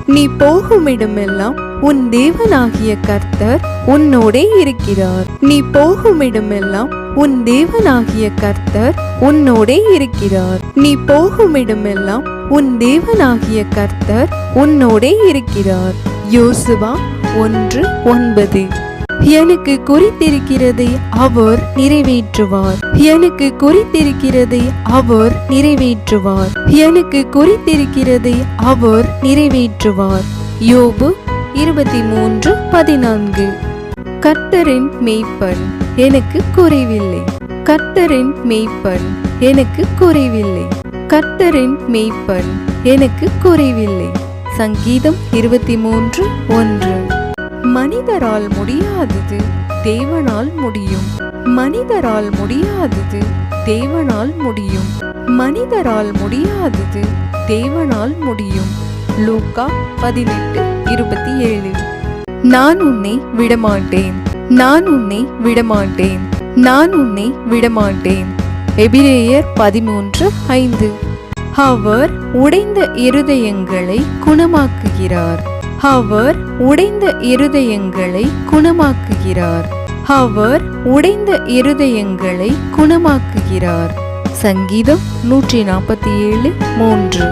நீ போகுமிடமெல்லாம் உன் தேவனாகிய கர்த்தர் உன்னோடே இருக்கிறார். நீ போகுமிடமெல்லாம் உன் தேவனாகிய கர்த்தர் உன்னோடே இருக்கிறார். நீ போகுமிடமெல்லாம் உன் தேவனாகிய கர்த்தர் உன்னோடே இருக்கிறார். யோசுவா 1:9. எனக்கு குறித்திருக்கிறதை அவர் நிறைவேற்றுவார். எனக்கு குறித்திருக்கிறதை அவர் நிறைவேற்றுவார். எனக்கு குறித்திருக்கிறதை அவர் நிறைவேற்றுவார். யோபு 23:14. கர்த்தரின் மேய்ப்பன், எனக்கு குறைவில்லை. கர்த்தரின் மேய்ப்பன், எனக்கு குறைவில்லை. கர்த்தரின் மேய்ப்பன், எனக்கு குறைவில்லை. சங்கீதம் 23:1. மனிதரால் முடியாதது தேவனால் முடியும். மனிதரால் முடியாதது தேவனால் முடியும். மனிதரால் முடியாதது தேவனால் முடியும். லூக்கா 18:27. நான் உன்னை விடமாட்டேன். நான் உன்னை விடமாட்டேன். நான் உன்னை விடமாட்டேன். எபிரேயர் 13:5. அவர் உடைந்த இருதயங்களை குணமாக்குகிறார். அவர் உடைந்த இருதயங்களை குணமாக்குகிறார். அவர் உடைந்த இருதயங்களை குணமாக்குகிறார். சங்கீதம் 147:3.